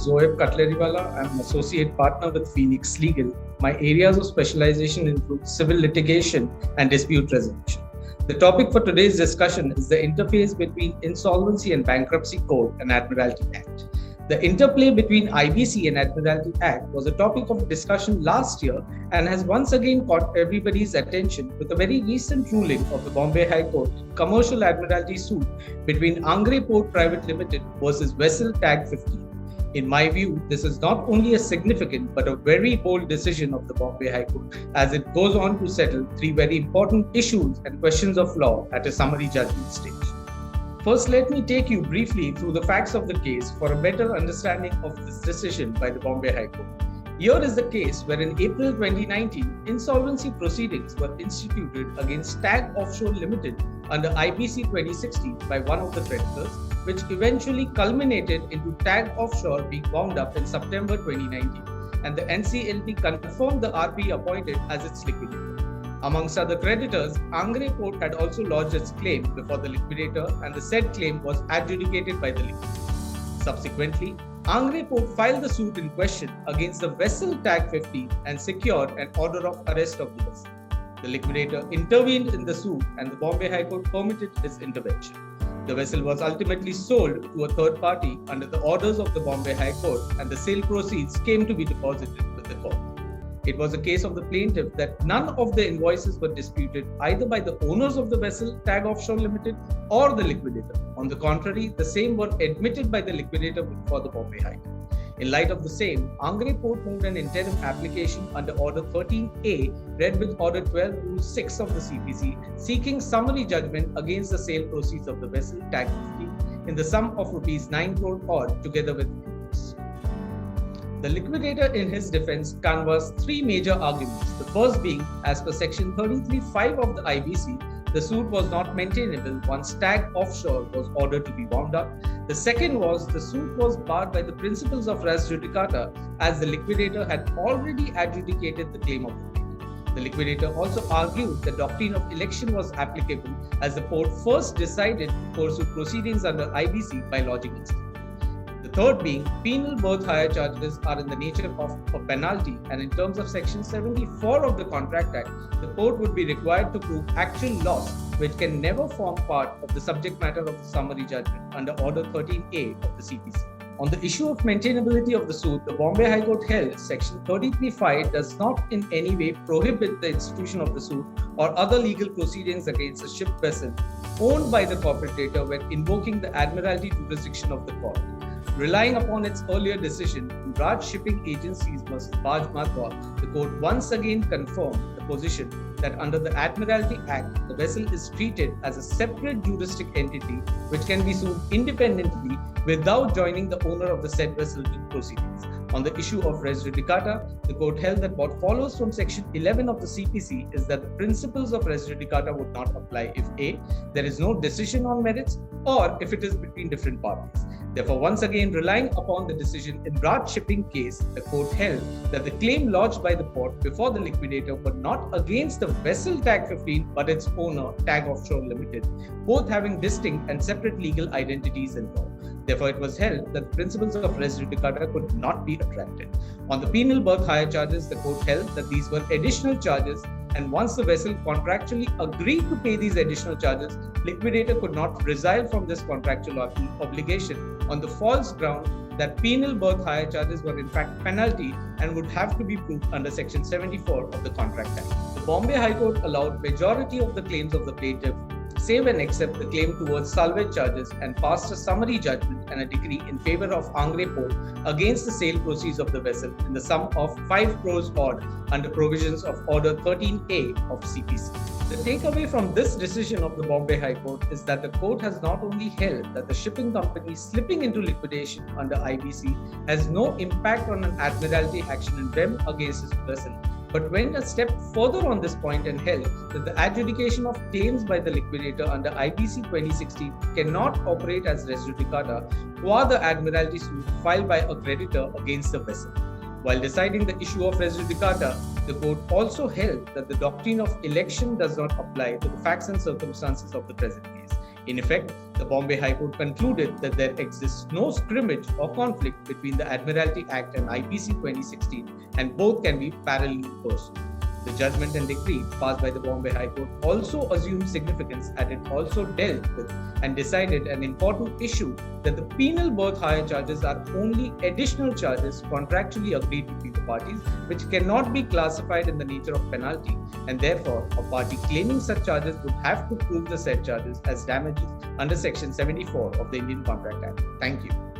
is Zoeb Cuttlerywala. I'm an associate partner with Phoenix Legal. My areas of specialization include civil litigation and dispute resolution. The topic for today's discussion is the interface between Insolvency and Bankruptcy Code and Admiralty Act. The interplay between IBC and Admiralty Act was a topic of discussion last year and has once again caught everybody's attention with a very recent ruling of the Bombay High Court commercial admiralty suit between Angre Port Private Ltd versus Vessel Tag 15. In my view, this is not only a significant but a very bold decision of the Bombay High Court, as it goes on to settle three very important issues and questions of law at a summary judgment stage. First, let me take you briefly through the facts of the case for a better understanding of this decision by the Bombay High Court. Here is the case where in April 2019, insolvency proceedings were instituted against Tag Offshore Limited under IBC 2016 by one of the creditors, which eventually culminated into Tag Offshore being wound up in September 2019, and the NCLT confirmed the RP appointed as its liquidator. Amongst other creditors, Angre Port had also lodged its claim before the liquidator, and the said claim was adjudicated by the liquidator. Subsequently, Angre Port filed the suit in question against the vessel Tag 15 and secured an order of arrest of the vessel. The liquidator intervened in the suit and the Bombay High Court permitted his intervention. The vessel was ultimately sold to a third party under the orders of the Bombay High Court, and the sale proceeds came to be deposited with the court. It was a case of the plaintiff that none of the invoices were disputed either by the owners of the vessel Tag Offshore Limited or the liquidator. On the contrary, the same were admitted by the liquidator before the Bombay High Court. In light of the same, Angre Port moved an interim application under Order 13A, read with Order 12 Rule 6 of the CPC, seeking summary judgment against the sale proceeds of the vessel Tag 15 in the sum of ₹9 crore odd, together with interest. The liquidator in his defense canvassed three major arguments. The first being, as per Section 33(5) of the IBC, the suit was not maintainable once Tag Offshore was ordered to be wound up. The second was, the suit was barred by the principles of res judicata, as the liquidator had already adjudicated the claim of the plaintiff. The liquidator also argued the doctrine of election was applicable, as the court first decided to pursue proceedings under IBC by lodging its claim. The third being, penal berth hire charges are in the nature of a penalty, and in terms of Section 74 of the Contract Act, the court would be required to prove actual loss, which can never form part of the subject matter of the summary judgment under Order 13A of the CPC. On the issue of maintainability of the suit, the Bombay High Court held Section 33(5) does not in any way prohibit the institution of the suit or other legal proceedings against a ship vessel owned by the corporator when invoking the admiralty jurisdiction of the court. Relying upon its earlier decision, Raj Shipping Agencies vs. Baj Matwa, the court once again confirmed the position that under the Admiralty Act, the vessel is treated as a separate juristic entity which can be sued independently without joining the owner of the said vessel to proceedings. On the issue of res judicata, the court held that what follows from Section 11 of the CPC is that the principles of res judicata would not apply if A, there is no decision on merits, or if it is between different parties. Therefore, once again, relying upon the decision in Raj Shipping case, the court held that the claim lodged by the port before the liquidator were not against the vessel Tag 15 but its owner, Tag Offshore Limited, both having distinct and separate legal identities in law. Therefore, it was held that the principles of res judicata could not be attracted. On the penal berth hire charges, the court held that these were additional charges, and once the vessel contractually agreed to pay these additional charges, liquidator could not resile from this contractual obligation on the false ground that penal berth hire charges were in fact penalty and would have to be proved under Section 74 of the Contract Act. The Bombay High Court allowed majority of the claims of the plaintiff, save and except the claim towards salvage charges, and passed a summary judgment and a decree in favor of Angre Port against the sale proceeds of the vessel in the sum of 5 crores odd under provisions of Order 13A of CPC. The takeaway from this decision of the Bombay High Court is that the court has not only held that the shipping company slipping into liquidation under IBC has no impact on an admiralty action in rem against its vessel, but went a step further on this point and held that the adjudication of claims by the liquidator under IBC 2016 cannot operate as res judicata qua the admiralty suit filed by a creditor against the vessel. While deciding the issue of res judicata, the court also held that the doctrine of election does not apply to the facts and circumstances of the present case. In effect, The Bombay High Court concluded that there exists no scrimmage or conflict between the Admiralty Act and IBC 2016, and both can be parallelly enforced. The judgment and decree passed by the Bombay High Court also assumed significance, and it also dealt with and decided an important issue that the penal berth hire charges are only additional charges contractually agreed between the parties, which cannot be classified in the nature of penalty, and therefore a party claiming such charges would have to prove the said charges as damages under Section 74 of the Indian Contract Act. Thank you.